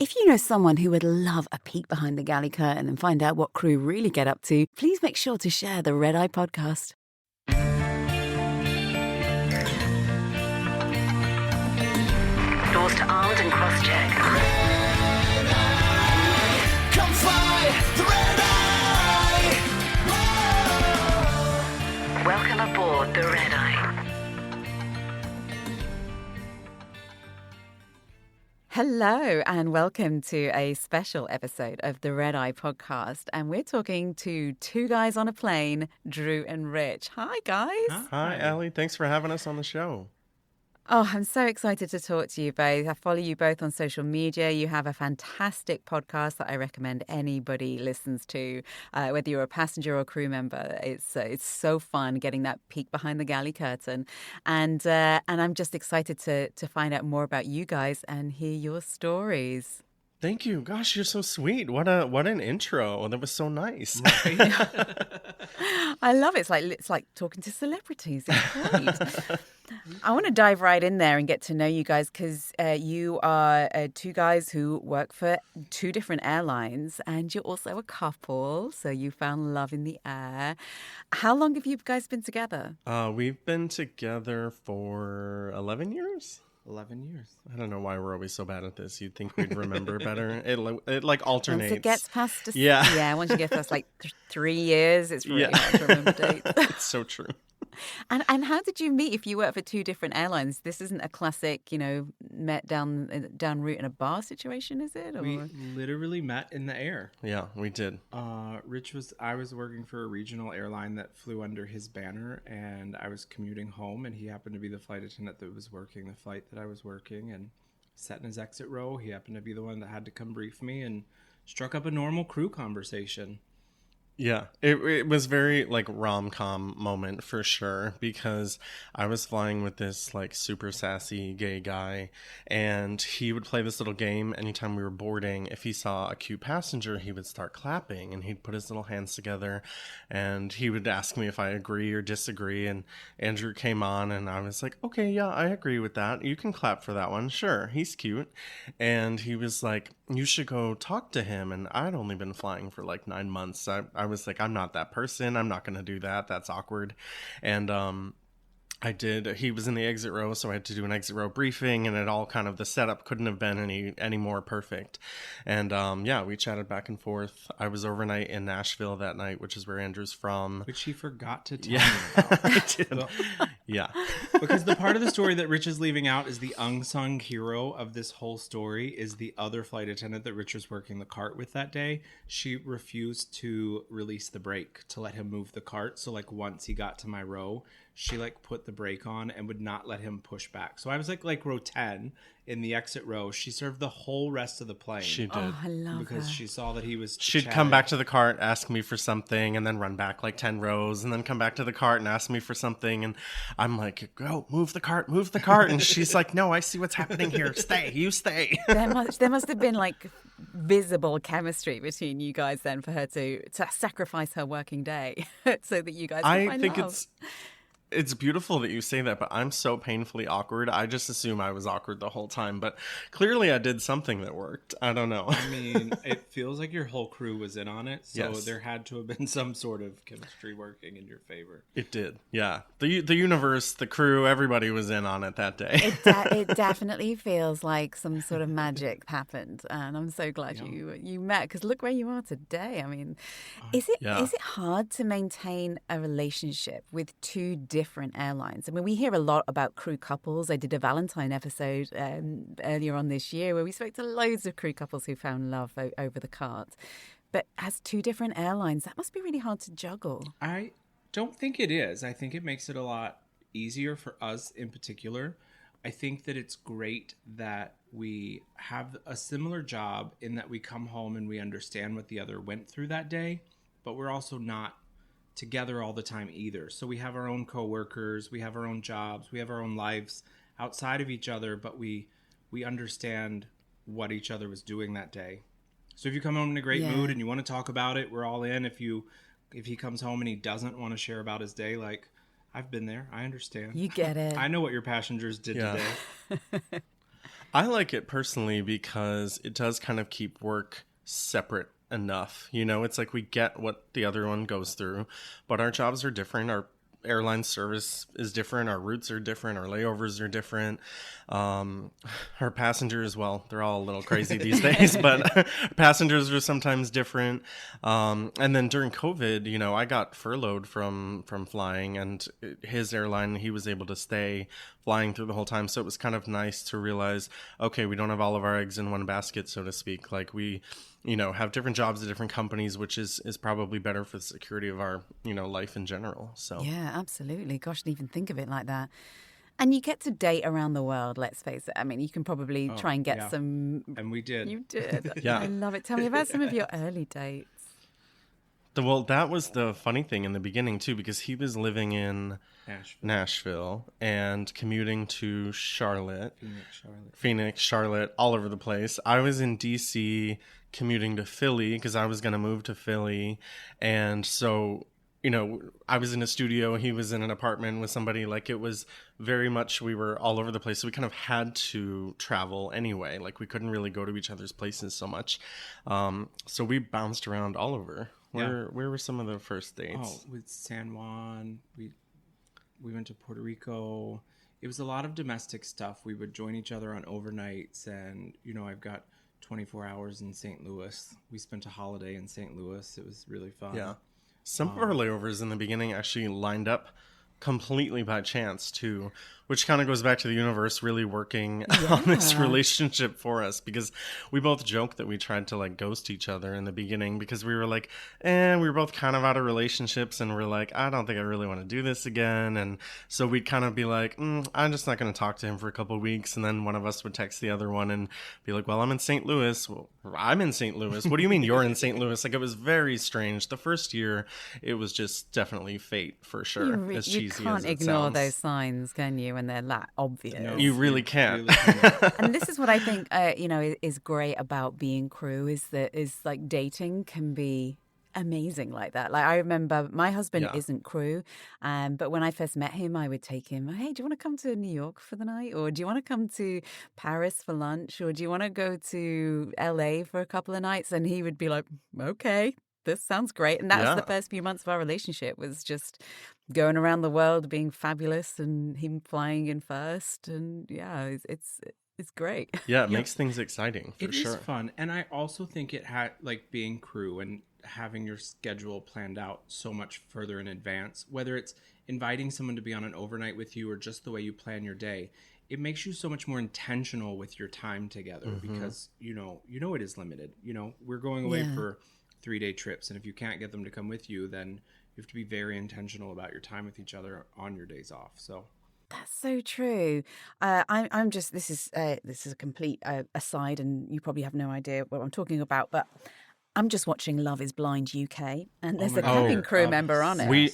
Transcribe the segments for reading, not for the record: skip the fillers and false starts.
If you know someone who would love a peek behind the galley curtain and find out what crew really get up to, please make sure to share the Red Eye podcast. Doors to armed and cross-check. Come fly the Red Eye! Whoa! Welcome aboard the Red Eye. Hello and welcome to a special episode of the Red Eye podcast. And we're talking to two guys on a plane, Drew and Rich. Hi, guys. Hi, Allie. Thanks for having us on the show. Oh, I'm so excited to talk to you both. I follow you both on social media. You have a fantastic podcast that I recommend anybody listens to, whether you're a passenger or crew member. It's so fun getting that peek behind the galley curtain, and I'm just excited to find out more about you guys and hear your stories. Thank you. Gosh, you're so sweet. What an intro. That was so nice. Right? I love it. It's like talking to celebrities. It's great. I want to dive right in there and get to know you guys because you are two guys who work for two different airlines and you're also a couple. So you found love in the air. How long have you guys been together? We've been together for 11 years. 11 years. I don't know why we're always so bad at this. You'd think we'd remember better. It like alternates. Once it gets past yeah. Once you get past like 3 years, it's really hard to remember dates. It's so true. And how did you meet if you work for two different airlines? This isn't a classic, met down route in a bar situation, is it? Or? We literally met in the air. Yeah, we did. I was working for a regional airline that flew under his banner, and I was commuting home, and he happened to be the flight attendant that was working the flight that I was working, and sat in his exit row. He happened to be the one that had to come brief me, and struck up a normal crew conversation. Yeah, it was very like rom-com moment for sure because I was flying with this like super sassy gay guy and he would play this little game anytime we were boarding. If he saw a cute passenger, he would start clapping and he'd put his little hands together and he would ask me if I agree or disagree. And Andrew came on and I was like, okay, yeah, I agree with that. You can clap for that one. Sure, he's cute. And he was like, you should go talk to him. And I'd only been flying for like 9 months. I was like, I'm not that person. I'm not going to do that. That's awkward. And I did. He was in the exit row, so I had to do an exit row briefing, and it all kind of, the setup couldn't have been any more perfect. And we chatted back and forth. I was overnight in Nashville that night, which is where Andrew's from. Which he forgot to tell me about. I did. Well, yeah. Because the part of the story that Rich is leaving out is the unsung hero of this whole story is the other flight attendant that Rich was working the cart with that day. She refused to release the brake to let him move the cart. So like once he got to my row, she like put the brake on and would not let him push back. So I was like row 10 in the exit row. She served the whole rest of the plane. She did. Oh, I love because her. she saw that he was She'd come back to the cart, ask me for something, and then run back like 10 rows, and then come back to the cart and ask me for something. And I'm like, go, move the cart. And she's like, no, I see what's happening here. Stay, you stay. There must have been like visible chemistry between you guys then for her to sacrifice her working day so that you guys can find love. It's beautiful that you say that, but I'm so painfully awkward. I just assume I was awkward the whole time, but clearly I did something that worked. I don't know. I mean, it feels like your whole crew was in on it, so Yes. there had to have been some sort of chemistry working in your favor. It did, yeah. The universe, the crew, everybody was in on it that day. It definitely feels like some sort of magic happened, and I'm so glad you met because look where you are today. I mean, is it hard to maintain a relationship with two different airlines? I mean, we hear a lot about crew couples. I did a Valentine episode earlier on this year where we spoke to loads of crew couples who found love over the cart. But as two different airlines, that must be really hard to juggle. I don't think it is. I think it makes it a lot easier for us in particular. I think that it's great that we have a similar job in that we come home and we understand what the other went through that day, but we're also not together all the time either. So we have our own coworkers, we have our own jobs, we have our own lives outside of each other, but we understand what each other was doing that day. So if you come home in a great mood and you want to talk about it, we're all in. If he comes home and he doesn't want to share about his day, like, I've been there. I understand. You get it. I know what your passengers did today. I like it personally because it does kind of keep work separate enough. You know, it's like we get what the other one goes through, but our jobs are different. Our airline service is different. Our routes are different. Our layovers are different. Our passengers, well, they're all a little crazy these days, but passengers are sometimes different. And then during COVID, you know, I got furloughed from flying, and his airline, he was able to stay flying through the whole time. So it was kind of nice to realize, okay, we don't have all of our eggs in one basket, so to speak. Like we, you know, have different jobs at different companies, which is probably better for the security of our, you know, life in general. So yeah, absolutely. Gosh, I didn't even think of it like that. And you get to date around the world, let's face it. I mean, you can probably try and get some. And we did. You did. Yeah. I love it. Tell me about some of your early dates. Well, that was the funny thing in the beginning, too, because he was living in Nashville and commuting to Phoenix, Charlotte, all over the place. I was in D.C. commuting to Philly because I was going to move to Philly. And so, you know, I was in a studio, he was in an apartment with somebody. Like, it was very much, we were all over the place. So we kind of had to travel anyway. Like, we couldn't really go to each other's places so much. So we bounced around all over. Where were some of the first dates? Oh, with San Juan. We went to Puerto Rico. It was a lot of domestic stuff. We would join each other on overnights, and you know, I've got 24 hours in St. Louis. We spent a holiday in St. Louis. It was really fun. Yeah. Some of our layovers in the beginning actually lined up completely by chance too, which kind of goes back to the universe really working on this relationship for us, because we both joked that we tried to like ghost each other in the beginning because we were like, we were both kind of out of relationships and we're like, I don't think I really want to do this again. And so we'd kind of be like, I'm just not going to talk to him for a couple of weeks. And then one of us would text the other one and be like, well, I'm in St. Louis. Well, I'm in St. Louis. What do you mean you're in St. Louis? Like, it was very strange. The first year, it was just definitely fate for sure. As cheesy as it can't ignore sounds. those signs, can you, when they're that obvious? No, You really can't. And this is what I think, you know, is great about being crew, is like dating can be amazing like that. Like, I remember my husband isn't crew, but when I first met him, I would take him, hey, do you want to come to New York for the night? Or do you want to come to Paris for lunch? Or do you want to go to LA for a couple of nights? And he would be like, okay, this sounds great. And that was the first few months of our relationship, was just going around the world being fabulous and him flying in first. And yeah, it's great. Yeah, it makes things exciting for sure. It is fun. And I also think it had, like, being crew and having your schedule planned out so much further in advance, whether it's inviting someone to be on an overnight with you or just the way you plan your day, it makes you so much more intentional with your time together, because you know it is limited. You know, we're going away for 3-day trips, and if you can't get them to come with you, then you have to be very intentional about your time with each other on your days off. So that's so true. I'm just, this is a complete aside, and you probably have no idea what I'm talking about, but I'm just watching Love is Blind UK, and there's a cabin crew member on it. We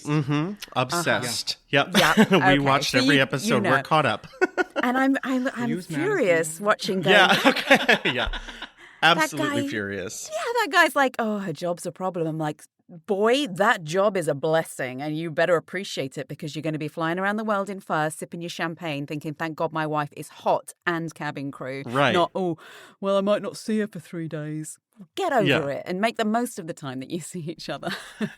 obsessed. Yep. Yeah. We Okay. watched So every episode. you know. We're caught up. And I'm furious watching going, Yeah. Okay. Yeah. Absolutely guy- furious. yeah, that guy's like, oh, her job's a problem. I'm like, boy, that job is a blessing, and you better appreciate it, because you're going to be flying around the world in first, sipping your champagne, thinking, thank God my wife is hot and cabin crew. Right. Not, oh, well, I might not see her for 3 days. Get over it and make the most of the time that you see each other.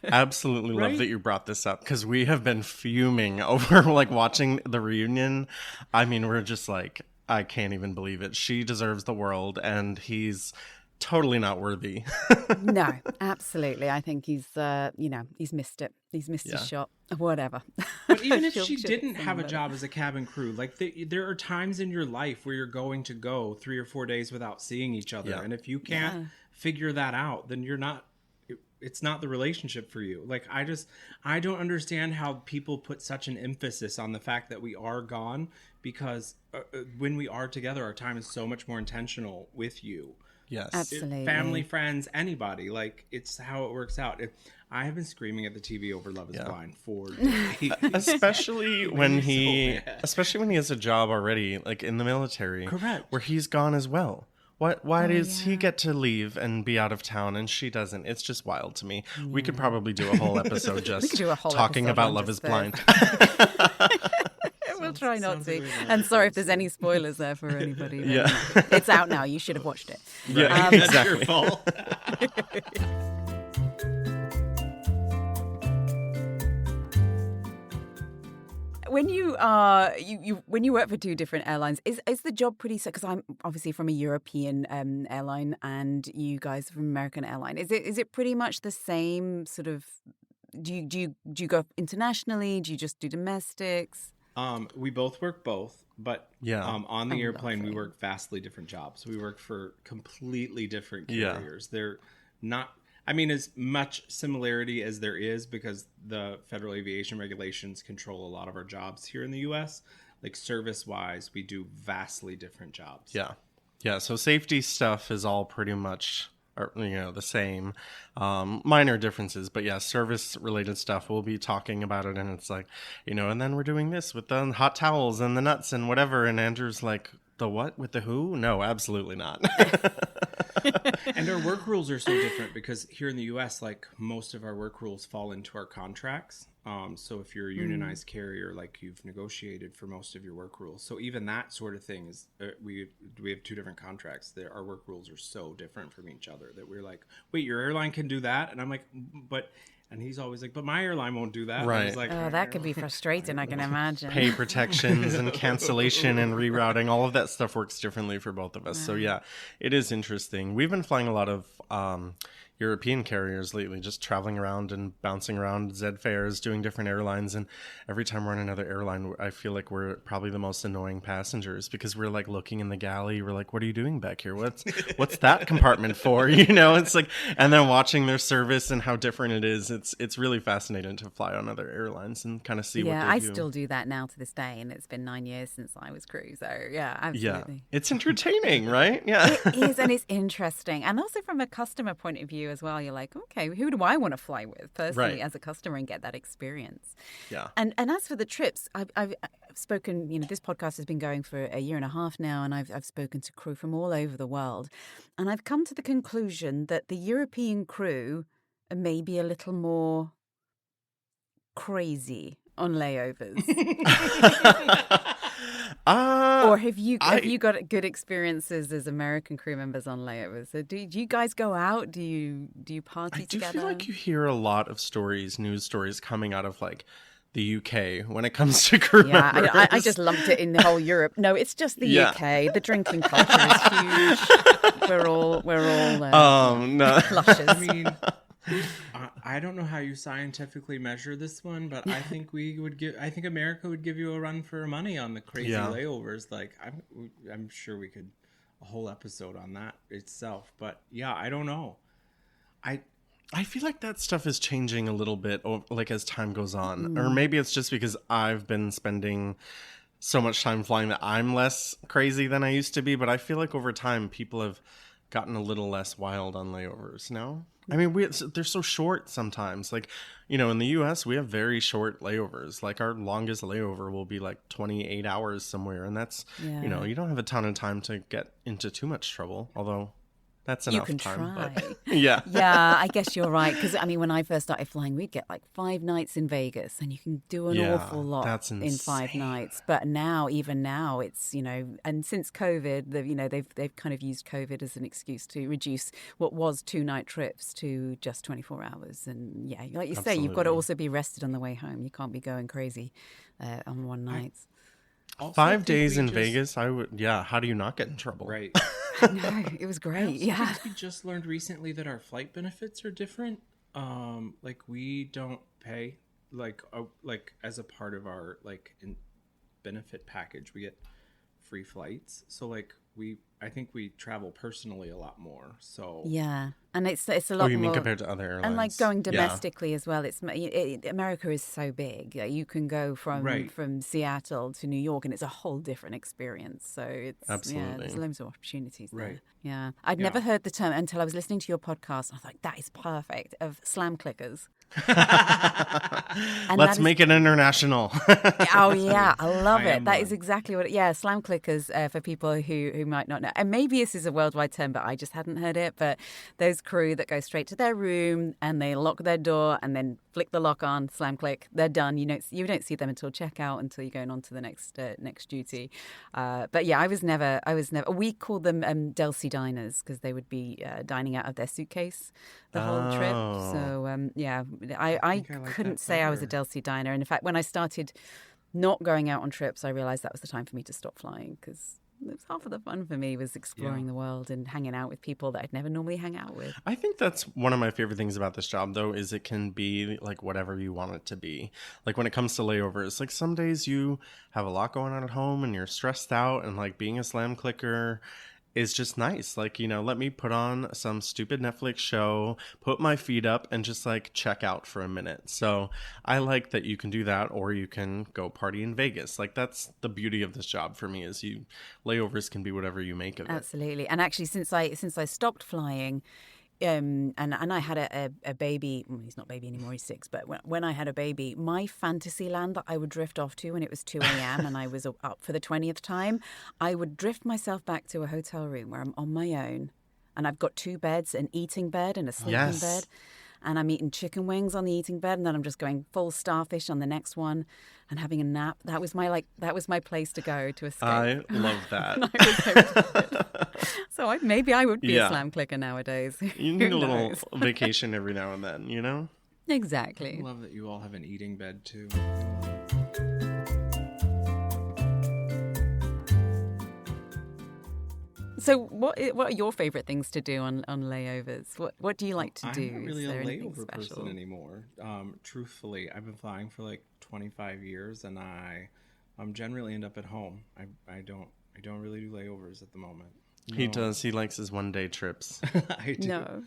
Absolutely love that you brought this up, because we have been fuming over like watching the reunion. I mean, we're just like, I can't even believe it. She deserves the world, and he's totally not worthy. No, absolutely. I think he's missed it. He's missed his shot. Whatever. But even if she didn't have a job as a cabin crew, like there are times in your life where you're going to go 3 or 4 days without seeing each other. Yeah. And if you can't figure that out, then it's not the relationship for you. Like, I don't understand how people put such an emphasis on the fact that we are gone, because when we are together, our time is so much more intentional with you. Yes. Absolutely. Family, friends, anybody. Like, it's how it works out. I have been screaming at the TV over Love is Blind for days. Especially when he has a job already, like in the military. Correct. Where he's gone as well. Why does he get to leave and be out of town and she doesn't? It's just wild to me. We could probably do a whole episode just talking about Love is Blind. It We'll try not to. Like And sorry if there's any spoilers there for anybody. Yeah. It's out now. You should have watched it. Yeah, That's your fault. When you are when you work for two different airlines, is the job pretty? Because I'm obviously from a European airline, and you guys are from American airline. Is it pretty much the same sort of? Do you go internationally? Do you just do domestics? We both work both, but on the airplane lovely. we work vastly different jobs. We work for completely different carriers. They're not. I mean, as much similarity as there is, because the federal aviation regulations control a lot of our jobs here in the U.S. Like service-wise, we do vastly different jobs. Yeah. So safety stuff is all pretty much, the same. Minor differences, but yeah, service-related stuff. We'll be talking about it, and it's like, and then we're doing this with the hot towels and the nuts and whatever. And Andrew's like, the what with the who? No, absolutely not. And our work rules are so different because here in the U.S., like most of our work rules fall into our contracts. So if you're a unionized carrier, like you've negotiated for most of your work rules. So even that sort of thing is, we have two different contracts. Our work rules are so different from each other that we're like, wait, your airline can do that? And I'm like, and he's always like, but my airline won't do that. Right. And I was like, Oh, that could be frustrating. I can imagine. Pay protections and cancellation and rerouting, all of that stuff works differently for both of us. So yeah, it is interesting. We've been flying a lot of European carriers lately, just traveling around and bouncing around Zed fairs, doing different airlines. And every time we're on another airline, I feel like we're probably the most annoying passengers because we're like looking in the galley. We're like, what are you doing back here? What's that compartment for? It's like, and then watching their service and how different it is. It's really fascinating to fly on other airlines and kind of see what they do. Yeah, I still do that now to this day, and it's been 9 years since I was crew. So yeah, absolutely. Yeah, it's entertaining, right? Yeah, it is, and it's interesting, and also from a customer point of view as well. You're like, okay, who do I want to fly with personally as a customer and get that experience? Yeah. And as for the trips, I've spoken. This podcast has been going for a year and a half now, and I've spoken to crew from all over the world, and I've come to the conclusion that the European crew are maybe a little more crazy on layovers. Or have you got good experiences as American crew members on layovers? So do you guys go out? Do you party together? I do feel like you hear a lot of news stories coming out of like the UK when it comes to crew members. I just lumped it in the whole Europe. No, it's just the UK. The drinking culture is huge. We're all no. lushes. I mean, I don't know how you scientifically measure this one, but I think America would give you a run for money on the crazy layovers. Like I'm sure we could a whole episode on that itself. But yeah, I don't know. I feel like that stuff is changing a little bit, like as time goes on, or maybe it's just because I've been spending so much time flying that I'm less crazy than I used to be. But I feel like over time, people have gotten a little less wild on layovers. No, I mean they're so short sometimes. Like in the U.S. we have very short layovers. Like our longest layover will be like 28 hours somewhere, and that's you don't have a ton of time to get into too much trouble. Although. That's enough you can time. try. But, yeah. Yeah, I guess you're right. Because, when I first started flying, we'd get like 5 nights in Vegas, and you can do an awful lot in 5 nights. But even now, it's, and since COVID, they've kind of used COVID as an excuse to reduce what was 2-night trips to just 24 hours. And yeah, like you say, you've got to also be rested on the way home. You can't be going crazy on one night. 5 days in Vegas, I would. Yeah, how do you not get in trouble? Right. No, it was great. Yeah. We just learned recently that our flight benefits are different. Like we don't pay like as a part of our benefit package, we get free flights. So I think we travel personally a lot more. So yeah, and it's a lot more. Oh, you mean compared to other airlines? And going domestically as well. America is so big. You can go from Seattle to New York, and it's a whole different experience. So it's there's loads of opportunities there. Right. Yeah, I'd never heard the term until I was listening to your podcast. I thought that is perfect of slam clickers. Let's make it international. Oh yeah, I love it. That one. is exactly what. Slam clickers for people who might not know, and maybe this is a worldwide term, but I just hadn't heard it. But those crew that go straight to their room and they lock their door and then flick the lock on, slam click, they're done. You don't see them until checkout, until you're going on to the next duty. But yeah, I was never. We called them Delsey diners because they would be dining out of their suitcase the whole trip. So I couldn't say I was a Delsey diner. And in fact, when I started not going out on trips, I realized that was the time for me to stop flying, because it was half of the fun for me was exploring the world and hanging out with people that I'd never normally hang out with. I think that's one of my favorite things about this job, though, is it can be like whatever you want it to be. Like when it comes to layovers, like some days you have a lot going on at home and you're stressed out, and like being a slam clicker is just nice. Like, let me put on some stupid Netflix show, put my feet up, and just like check out for a minute. So I like that you can do that, or you can go party in Vegas. Like that's the beauty of this job for me, is layovers can be whatever you make of it. Absolutely. And actually, since I stopped flying, and I had a baby. Well, he's not baby anymore, he's 6. But when I had a baby, my fantasy land that I would drift off to when it was 2 a.m. and I was up for the 20th time, I would drift myself back to a hotel room where I'm on my own, and I've got 2 beds, an eating bed and a sleeping bed. And I'm eating chicken wings on the eating bed, and then I'm just going full starfish on the next one and having a nap. That was my place to go to escape. I love that. I was so excited. So maybe I would be a slam clicker nowadays. You need a little vacation every now and then, Exactly. I love that you all have an eating bed too. So what are your favorite things to do on layovers? What do you like to do? I'm not really Is a there anything layover special? person anymore. Truthfully, I've been flying for like 25 years, and I generally end up at home. I don't really do layovers at the moment. No. He does. He likes his one-day trips. I do. No.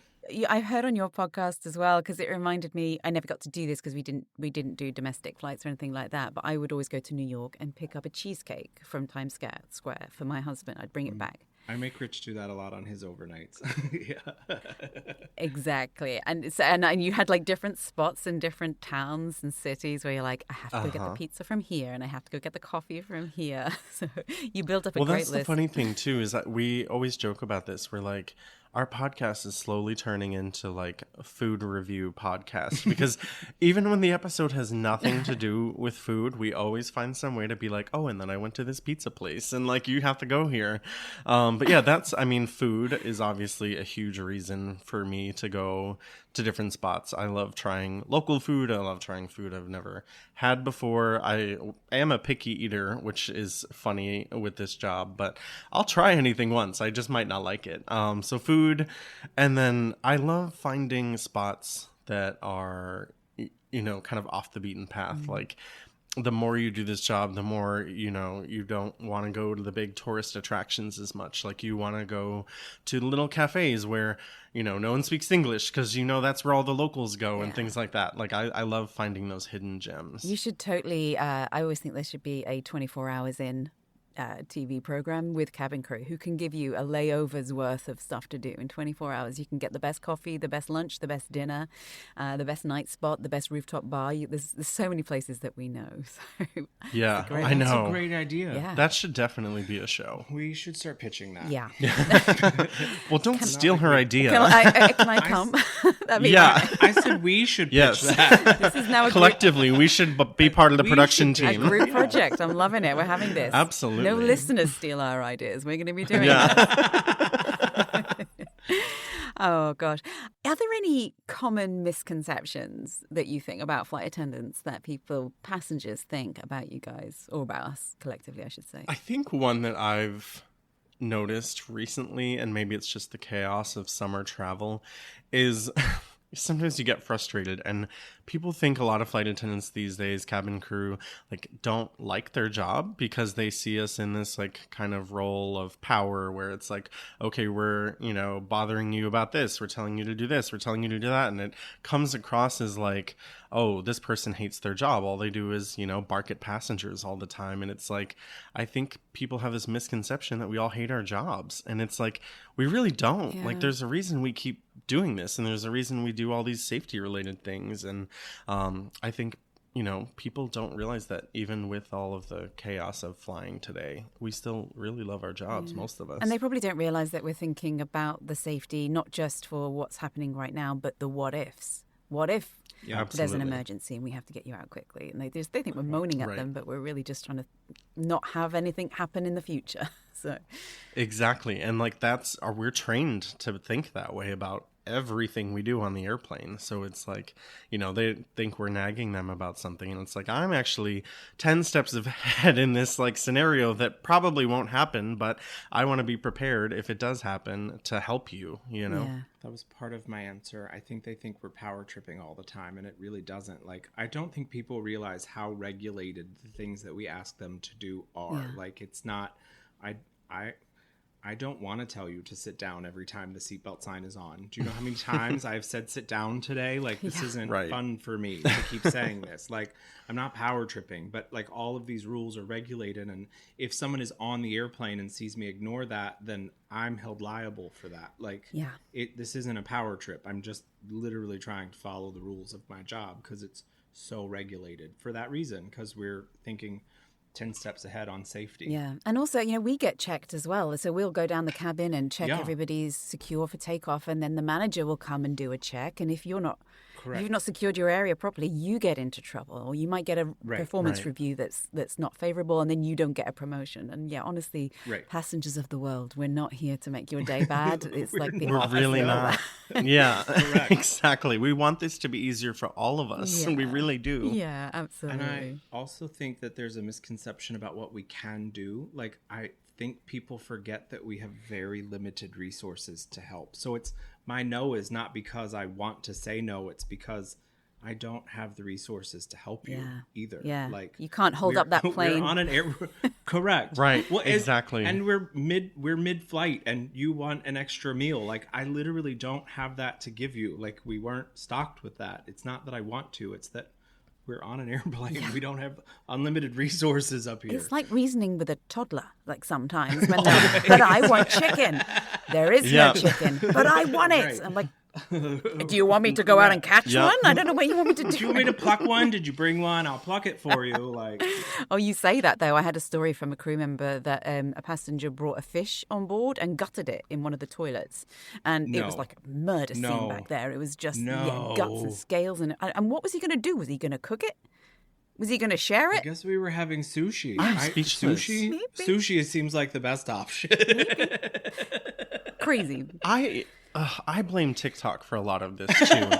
I heard on your podcast as well, because it reminded me, I never got to do this because we didn't do domestic flights or anything like that, but I would always go to New York and pick up a cheesecake from Times Square for my husband. I'd bring it back. I make Rich do that a lot on his overnights. Yeah. Exactly. And you had like different spots in different towns and cities where you're like, I have to go get the pizza from here, and I have to go get the coffee from here. So you built up a great list. Well, that's the funny thing too, is that we always joke about this. We're like, our podcast is slowly turning into like a food review podcast, because even when the episode has nothing to do with food, we always find some way to be like, oh, and then I went to this pizza place, and like, you have to go here. But yeah, food is obviously a huge reason for me to go to different spots. I love trying local food. I love trying food I've never had before. I am a picky eater, which is funny with this job, but I'll try anything once. I just might not like it. So food. And then I love finding spots that are, kind of off the beaten path. Mm-hmm. Like, the more you do this job, the more, you don't want to go to the big tourist attractions as much. Like, you want to go to little cafes where, no one speaks English, because, that's where all the locals go and things like that. Like, I love finding those hidden gems. You should totally, I always think there should be a 24 hours in TV program with cabin crew who can give you a layover's worth of stuff to do in 24 hours. You can get the best coffee, the best lunch, the best dinner, the best night spot, the best rooftop bar. There's so many places that we know. So yeah, I know. That's a great idea. Yeah. That should definitely be a show. We should start pitching that. Yeah. Well, don't steal her idea. Can I come? I said we should pitch that. This is now collectively we should be part of the production team. A group project. I'm loving it. We're having this. Absolutely. No listeners steal our ideas. We're going to be doing this. Oh, gosh. Are there any common misconceptions that you think about flight attendants that passengers think about you guys, or about us collectively, I should say? I think one that I've noticed recently, and maybe it's just the chaos of summer travel, is sometimes you get frustrated, and people think a lot of flight attendants these days, cabin crew, like, don't like their job because they see us in this like kind of role of power where it's like, okay, we're, bothering you about this, we're telling you to do this, we're telling you to do that, and it comes across as like, oh, this person hates their job. All they do is, bark at passengers all the time. And it's like, I think people have this misconception that we all hate our jobs. And it's like, we really don't. Yeah. Like, there's a reason we keep doing this, and there's a reason we do all these safety related things. And I think, people don't realize that even with all of the chaos of flying today, we still really love our jobs, most of us. And they probably don't realize that we're thinking about the safety, not just for what's happening right now, but the what ifs. What if there's an emergency and we have to get you out quickly? And they think we're moaning at them, but we're really just trying to not have anything happen in the future. So exactly. And like we're trained to think that way about everything we do on the airplane. So it's like, they think we're nagging them about something, and it's like, I'm actually 10 steps ahead in this like scenario that probably won't happen, but I want to be prepared if it does happen to help you. Yeah. That was part of my answer. I think they think we're power tripping all the time, and it really doesn't. Like, I don't think people realize how regulated the things that we ask them to do are. Yeah. Like, it's not, I don't want to tell you to sit down every time the seatbelt sign is on. Do you know how many times I've said sit down today? Like, this isn't fun for me to keep saying this. Like, I'm not power tripping, but like all of these rules are regulated. And if someone is on the airplane and sees me ignore that, then I'm held liable for that. Like, this isn't a power trip. I'm just literally trying to follow the rules of my job because it's so regulated for that reason, because we're thinking 10 steps ahead on safety. Yeah. And also, we get checked as well. So we'll go down the cabin and check everybody's secure for takeoff, and then the manager will come and do a check. And if you're not Correct. If you've not secured your area properly, you get into trouble, or you might get a performance review that's not favorable, and then you don't get a promotion. And honestly, passengers of the world, we're not here to make your day bad. It's like the we're really not. Yeah, exactly. We want this to be easier for all of us, and we really do. Yeah, absolutely. And I also think that there's a misconception about what we can do. Like, I think people forget that we have very limited resources to help. So my no is not because I want to say no, it's because I don't have the resources to help you either. Yeah. Like, you can't hold up that plane. We're on an air. Correct. Right. Well, exactly. And we're mid-flight, and you want an extra meal. Like, I literally don't have that to give you. Like, we weren't stocked with that. It's not that I want to. It's that we're on an airplane. We don't have unlimited resources up here. It's like reasoning with a toddler, like sometimes. When but I want chicken. There is no chicken, but I want it. I'm like, do you want me to go out and catch one? I don't know what you want me to do. Do you want me to pluck one? Did you bring one? I'll pluck it for you. Like, oh, you say that though. I had a story from a crew member that a passenger brought a fish on board and gutted it in one of the toilets, and it was like a murder scene back there. It was just guts and scales, and what was he going to do? Was he going to cook it? Was he going to share it? I guess we were having sushi. Sushi? Sushi seems like the best option. Crazy. I blame TikTok for a lot of this too,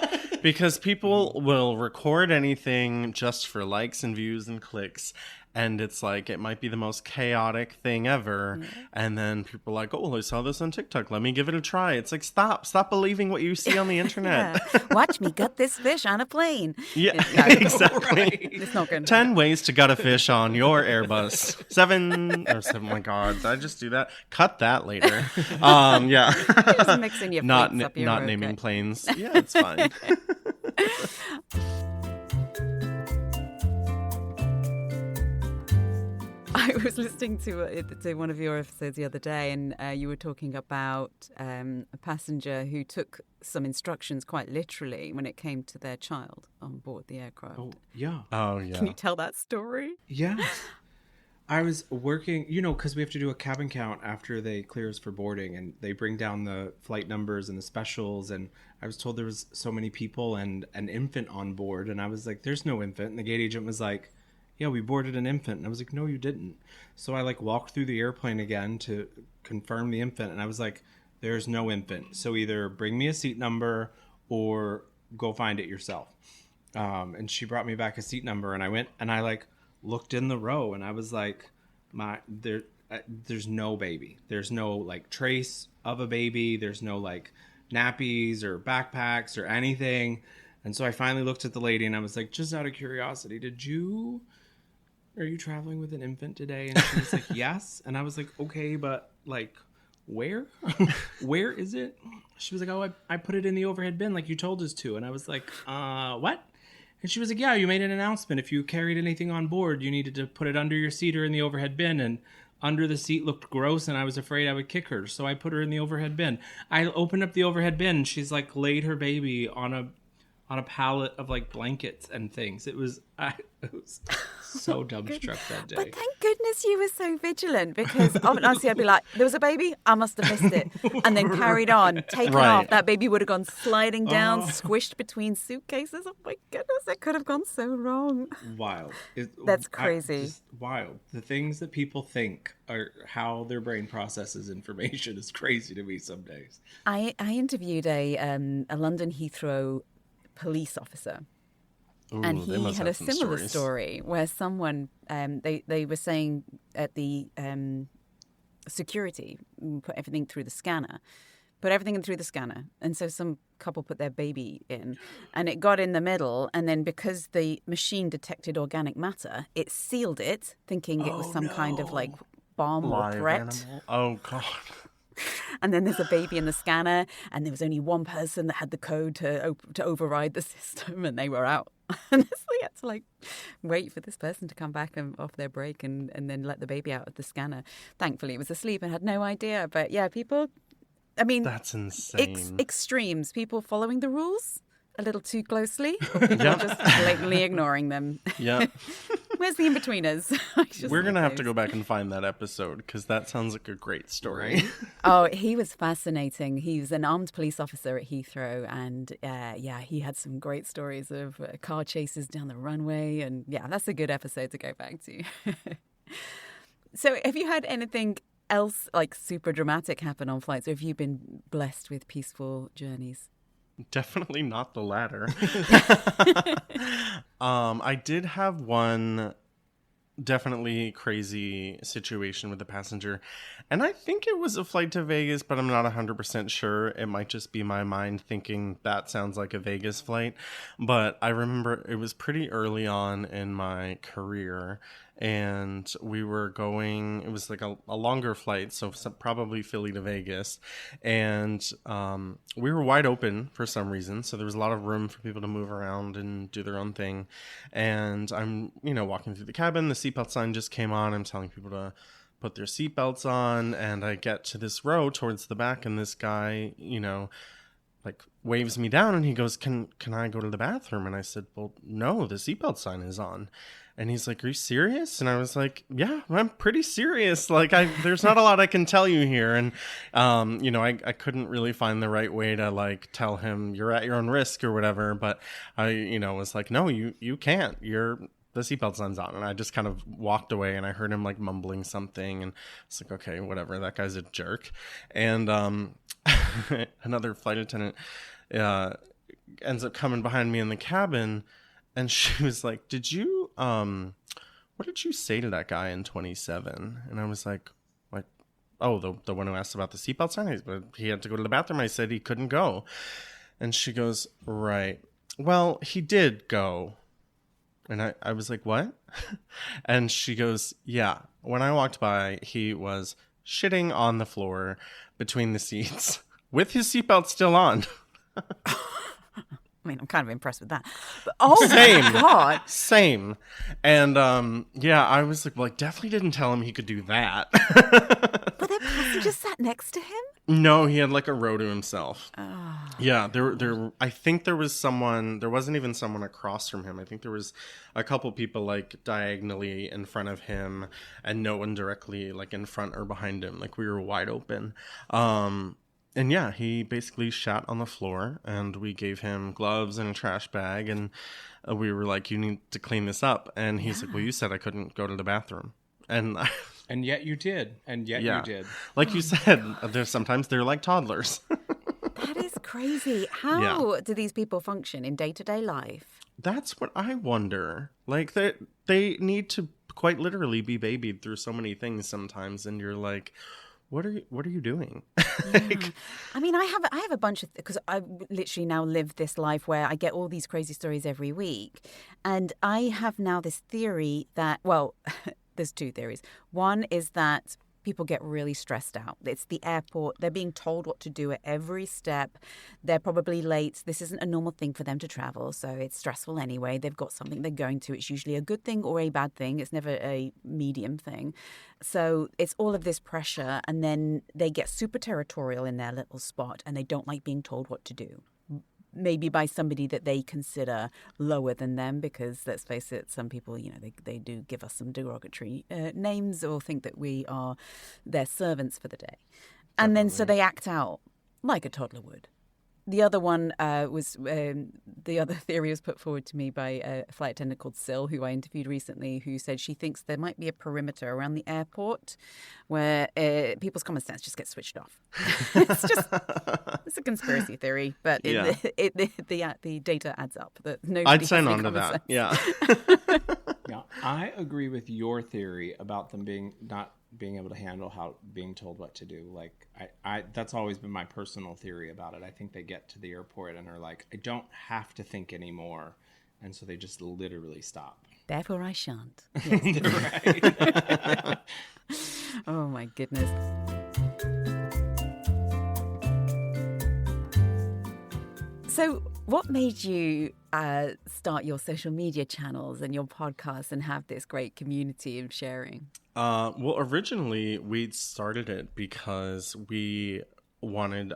because people will record anything just for likes and views and clicks, and it's like it might be the most chaotic thing ever, and then people are like, oh, I saw this on TikTok, let me give it a try. It's like, stop believing what you see on the internet. Watch me gut this fish on a plane. Exactly. Right. It's not good. 10 ways to gut a fish on your Airbus. 7 oh my god, did I just do that? Cut that later. Just mixing your not up, not naming planes. Yeah, it's fine. I was listening to one of your episodes the other day, and you were talking about a passenger who took some instructions quite literally when it came to their child on board the aircraft. Oh, yeah. Can you tell that story? Yeah. I was working, because we have to do a cabin count after they clear us for boarding, and they bring down the flight numbers and the specials, and I was told there was so many people and an infant on board, and I was like, there's no infant. And the gate agent was like, yeah, we boarded an infant. And I was like, no, you didn't. So I walked through the airplane again to confirm the infant, and I was like, there's no infant. So either bring me a seat number or go find it yourself. And she brought me back a seat number, and I went and I looked in the row, and I was like, there's no baby. There's no trace of a baby. There's no nappies or backpacks or anything. And so I finally looked at the lady, and I was like, just out of curiosity, are you traveling with an infant today? And she was like, yes. And I was like, okay, but where? Where is it? She was like, oh, I put it in the overhead bin like you told us to. And I was like, what? And she was like, yeah, you made an announcement. If you carried anything on board, you needed to put it under your seat or in the overhead bin. And under the seat looked gross and I was afraid I would kick her. So I put her in the overhead bin. I opened up the overhead bin and she's like laid her baby on a pallet of like blankets and things. It was so dumbstruck that day. But thank goodness you were so vigilant, because honestly I'd be like, there was a baby, I must have missed it, and then carried on, taken off. That baby would have gone sliding down, squished between suitcases. Oh my goodness, it could have gone so wrong. Wild. That's crazy. Just wild. The things that people think are how their brain processes information is crazy to me some days. I interviewed a London Heathrow police officer. Ooh, and he had a similar story where someone, they were saying at the security, put everything through the scanner. And so some couple put their baby in and it got in the middle. And then because the machine detected organic matter, it sealed it, thinking it was some kind of like bomb or threat. Animal. Oh, God. And then there's a baby in the scanner, and there was only one person that had the code to override the system, and they were out. And so we had to like wait for this person to come back and off their break, and then let the baby out of the scanner. Thankfully, it was asleep and had no idea. But yeah, people, I mean, that's insane. Extremes. People following the rules a little too closely, or people just blatantly ignoring them. Yeah. Where's the in-betweeners? We're going to have to go back and find that episode, because that sounds like a great story. Oh, he was fascinating. He was an armed police officer at Heathrow, and he had some great stories of car chases down the runway, and yeah, that's a good episode to go back to. So have you had anything else like super dramatic happen on flights, or have you been blessed with peaceful journeys? Definitely not the latter. I did have one definitely crazy situation with a passenger, and I think it was a flight to Vegas, but I'm not 100% sure. It might just be my mind thinking that sounds like a Vegas flight, but I remember it was pretty early on in my career, and we were going, it was like a longer flight, so probably Philly to Vegas, and we were wide open for some reason, so there was a lot of room for people to move around and do their own thing. And I'm walking through the cabin, the seatbelt sign just came on, I'm telling people to put their seatbelts on, and I get to this row towards the back, and this guy like waves me down, and he goes, can I go to the bathroom? And I said, well, no, the seatbelt sign is on. And he's like, are you serious? And I was like, yeah, I'm pretty serious. Like, there's not a lot I can tell you here. And, I couldn't really find the right way to like tell him you're at your own risk or whatever. But I, was like, no, you can't. The seatbelt sign's on. And I just kind of walked away, and I heard him like mumbling something. And it's like, okay, whatever. That guy's a jerk. And another flight attendant ends up coming behind me in the cabin. And she was like, what did you say to that guy in 27? And I was like, oh, the one who asked about the seatbelt sign? He had to go to the bathroom. I said he couldn't go. And she goes, right. Well, he did go. And I was like, what? And she goes, yeah. When I walked by, he was shitting on the floor between the seats with his seatbelt still on. I mean, I'm kind of impressed with that. But, Same. My God. Same. And, I was like, well, I definitely didn't tell him he could do that. But the passenger sat next to him? No, he had like a row to himself. Oh. Yeah, I think there wasn't even someone across from him. I think there was a couple people like diagonally in front of him, and no one directly like in front or behind him. Like we were wide open. And yeah, he basically shat on the floor, and we gave him gloves and a trash bag, and we were like, you need to clean this up. And he's like, well, you said I couldn't go to the bathroom. And yet you did. You did. Like you said, sometimes they're like toddlers. That is crazy. How do these people function in day-to-day life? That's what I wonder. Like they need to quite literally be babied through so many things sometimes, and you're like, what are you doing? Yeah. I mean, I have a bunch of, because I literally now live this life where I get all these crazy stories every week. And I have now this theory that, well, there's two theories. One is that people get really stressed out. It's the airport. They're being told what to do at every step. They're probably late. This isn't a normal thing for them to travel, so it's stressful anyway. They've got something they're going to. It's usually a good thing or a bad thing. It's never a medium thing. So it's all of this pressure, and then they get super territorial in their little spot, and they don't like being told what to do. Maybe by somebody that they consider lower than them, because let's face it, some people, they do give us some derogatory names or think that we are their servants for the day. And then so they act out like a toddler would. The other one the other theory was put forward to me by a flight attendant called Sil, who I interviewed recently, who said she thinks there might be a perimeter around the airport where people's common sense just gets switched off. It's a conspiracy theory, but the data adds up. That I'd sign on to that. Sense. Yeah. Yeah, I agree with your theory about them not being able to handle being told what to do. Like I that's always been my personal theory about it. I think they get to the airport and are like, I don't have to think anymore, and so they just literally stop. Therefore, I shan't. Yes. Right. Oh my goodness. So, what made you start your social media channels and your podcast and have this great community of sharing? Well, originally we started it because we wanted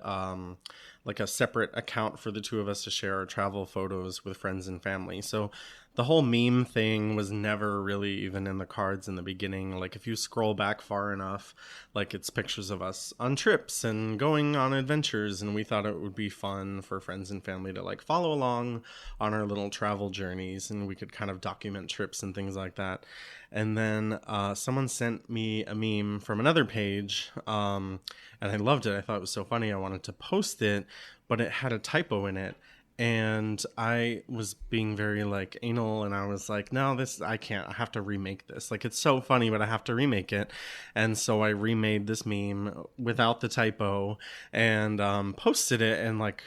like a separate account for the two of us to share our travel photos with friends and family. So the whole meme thing was never really even in the cards in the beginning. Like if you scroll back far enough, like it's pictures of us on trips and going on adventures, and we thought it would be fun for friends and family to like follow along on our little travel journeys, and we could kind of document trips and things like that. And then someone sent me a meme from another page, and I loved it. I thought it was so funny. I wanted to post it, but it had a typo in it. And I was being very like anal, and I was like, no, I can't. I have to remake this. Like, it's so funny, but I have to remake it. And so I remade this meme without the typo and posted it, and like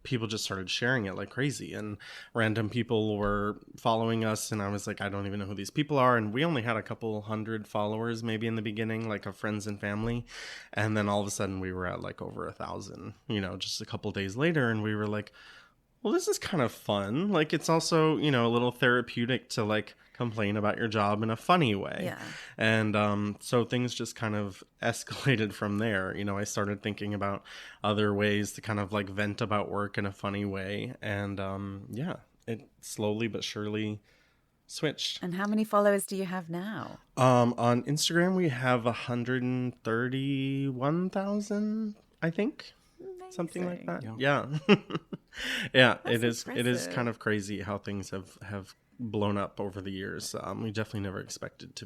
people just started sharing it like crazy, and random people were following us, and I was like, I don't even know who these people are. And we only had a couple hundred followers maybe in the beginning, like of friends and family, and then all of a sudden we were at like over 1,000, just a couple days later. And we were like, well, this is kind of fun. Like, it's also, a little therapeutic to like complain about your job in a funny way. Yeah. And so things just kind of escalated from there. I started thinking about other ways to kind of like vent about work in a funny way. And it slowly but surely switched. And how many followers do you have now? On Instagram, we have 131,000, I think. Amazing. Something like that. Yeah. Yeah, it is kind of crazy how things have blown up over the years. We definitely never expected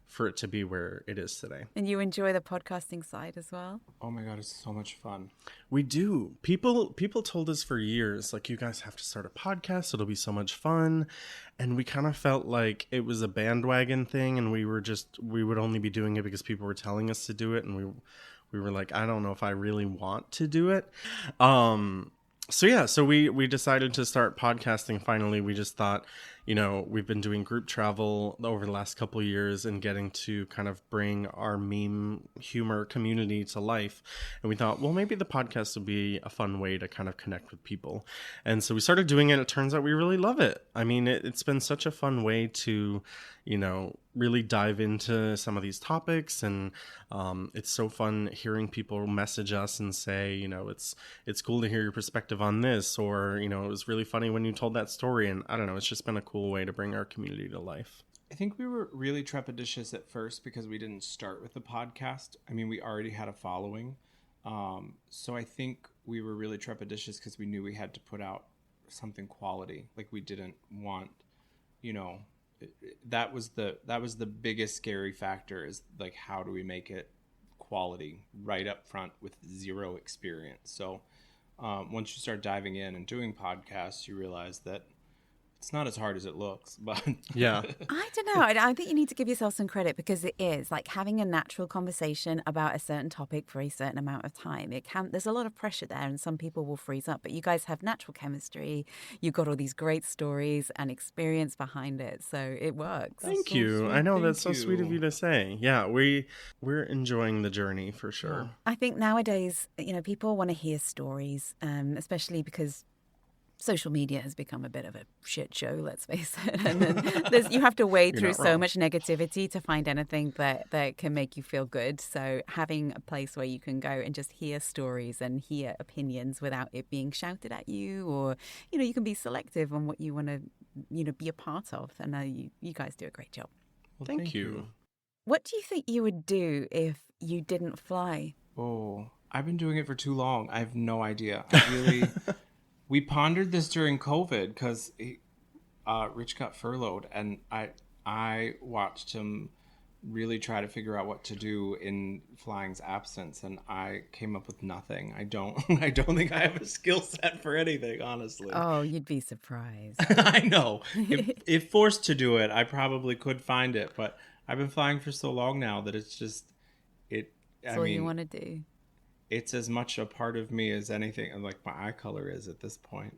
for it to be where it is today. And you enjoy the podcasting side as well? Oh my God, it's so much fun. We do. People told us for years, like, you guys have to start a podcast. It'll be so much fun. And we kind of felt like it was a bandwagon thing, and we would only be doing it because people were telling us to do it. And we were like, I don't know if I really want to do it. So we decided to start podcasting finally. We just thought, we've been doing group travel over the last couple of years and getting to kind of bring our meme humor community to life. And we thought, well, maybe the podcast would be a fun way to kind of connect with people. And so we started doing it. It turns out we really love it. I mean, it's been such a fun way to, really dive into some of these topics. And it's so fun hearing people message us and say, it's cool to hear your perspective on this, or, it was really funny when you told that story. And I don't know, it's just been a cool way to bring our community to life. I think we were really trepidatious at first because we didn't start with the podcast. I mean, we already had a following. So I think we were really trepidatious because we knew we had to put out something quality. Like, we didn't want, that was the biggest scary factor, is like, how do we make it quality right up front with zero experience? So once you start diving in and doing podcasts, you realize that It's not as hard as it looks, but yeah. I don't know. I think you need to give yourself some credit because it is like having a natural conversation about a certain topic for a certain amount of time. There's a lot of pressure there and some people will freeze up, but you guys have natural chemistry. You've got all these great stories and experience behind it. So it works. Thank you. I know that's so sweet of you to say. Yeah, we're enjoying the journey for sure. Yeah. I think nowadays, people want to hear stories, especially because social media has become a bit of a shit show, let's face it. And then you have to wade through so much negativity to find anything that can make you feel good. So having a place where you can go and just hear stories and hear opinions without it being shouted at you, or, you can be selective on what you want to, be a part of. And you guys do a great job. Well, thank you. What do you think you would do if you didn't fly? Oh, I've been doing it for too long. I have no idea. We pondered this during COVID because Rich got furloughed, and I watched him really try to figure out what to do in flying's absence, and I came up with nothing. I don't think I have a skill set for anything, honestly. Oh, you'd be surprised. I know. If forced to do it, I probably could find it, but I've been flying for so long now that it's just That's all you want to do. It's as much a part of me as anything, like my eye color is at this point.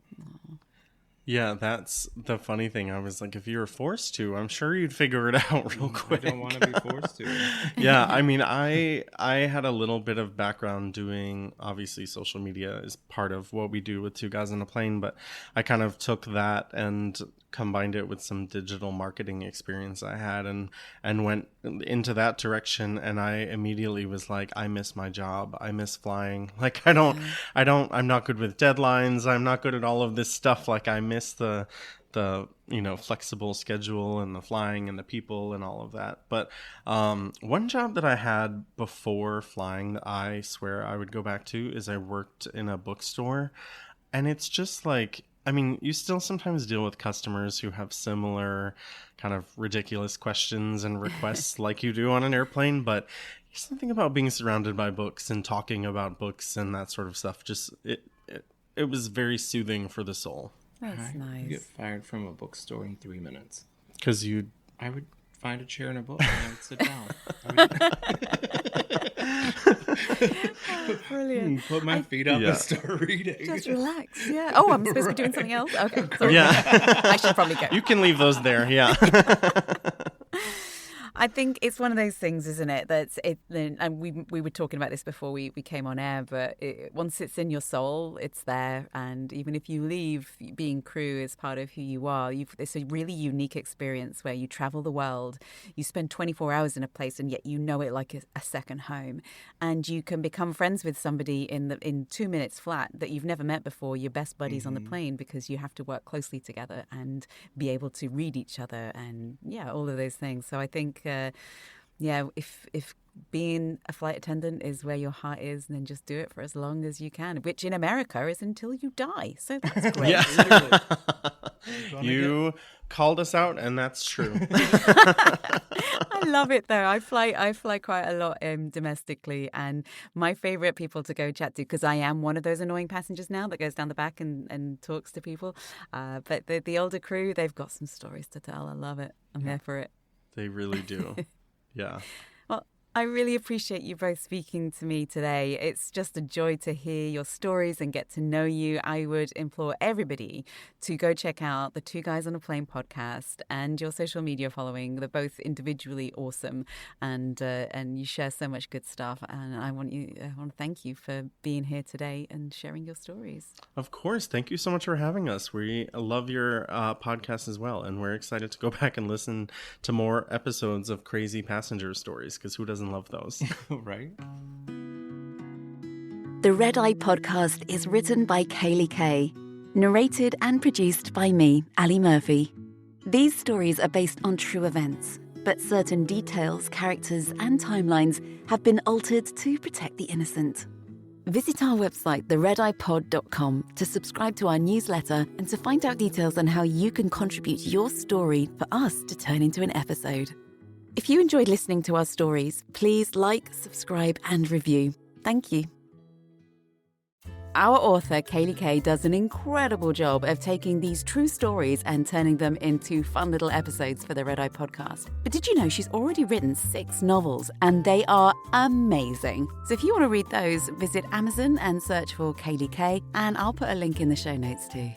Yeah, that's the funny thing. I was like, if you were forced to, I'm sure you'd figure it out real quick. I don't want to be forced to. Yeah, I mean, I had a little bit of background doing, obviously, social media is part of what we do with Two Guys on a Plane, but I kind of took that and combined it with some digital marketing experience I had and went into that direction. And I immediately was like, I miss my job. I miss flying. Like, I'm not good with deadlines. I'm not good at all of this stuff. Like, I miss the flexible schedule and the flying and the people and all of that. But one job that I had before flying that I swear I would go back to is I worked in a bookstore. And it's just like, I mean, you still sometimes deal with customers who have similar kind of ridiculous questions and requests like you do on an airplane, but there's something about being surrounded by books and talking about books and that sort of stuff. Just it was very soothing for the soul. That's nice. You get fired from a bookstore in 3 minutes. Because I would find a chair and a book and I would sit down. Brilliant. Put my feet up and start reading. Just relax. Yeah. Oh, I'm supposed to be doing something else? Okay. Sorry. Yeah. I should probably go. You can leave those there. Yeah. I think it's one of those things, isn't it? And we were talking about this before we came on air, but once it's in your soul, it's there. And even if you leave, being crew is part of who you are. It's a really unique experience where you travel the world, you spend 24 hours in a place, and yet you know it like a second home. And you can become friends with somebody in 2 minutes flat that you've never met before, your best buddies on the plane, because you have to work closely together and be able to read each other and all of those things. So I think if being a flight attendant is where your heart is, then just do it for as long as you can, which in America is until you die. So that's great. Yeah. You called us out, and that's true. I love it though. I fly quite a lot domestically, and my favorite people to go chat to, because I am one of those annoying passengers now that goes down the back and talks to people. But the older crew, they've got some stories to tell. I love it. I'm there for it. They really do. Yeah. Well, I really appreciate you both speaking to me today. It's just a joy to hear your stories and get to know you. I would implore everybody to go check out the Two Guys on a Plane podcast and your social media following. They're both individually awesome, and you share so much good stuff. And I want to thank you for being here today and sharing your stories. Of course. Thank you so much for having us. We love your podcast as well, and we're excited to go back and listen to more episodes of crazy passenger stories, because who doesn't love those? Right? The Red Eye podcast is written by Kaylee Kay, narrated and produced by me, Ali Murphy. These stories are based on true events, but certain details, characters, and timelines have been altered to protect the innocent. Visit our website, theredeyepod.com, to subscribe to our newsletter and to find out details on how you can contribute your story for us to turn into an episode. If you enjoyed listening to our stories, please like, subscribe, and review. Thank you. Our author, Kaylee Kay, does an incredible job of taking these true stories and turning them into fun little episodes for the Red Eye podcast. But did you know she's already written 6 novels, and they are amazing? So if you want to read those, visit Amazon and search for Kaylee Kay, and I'll put a link in the show notes too.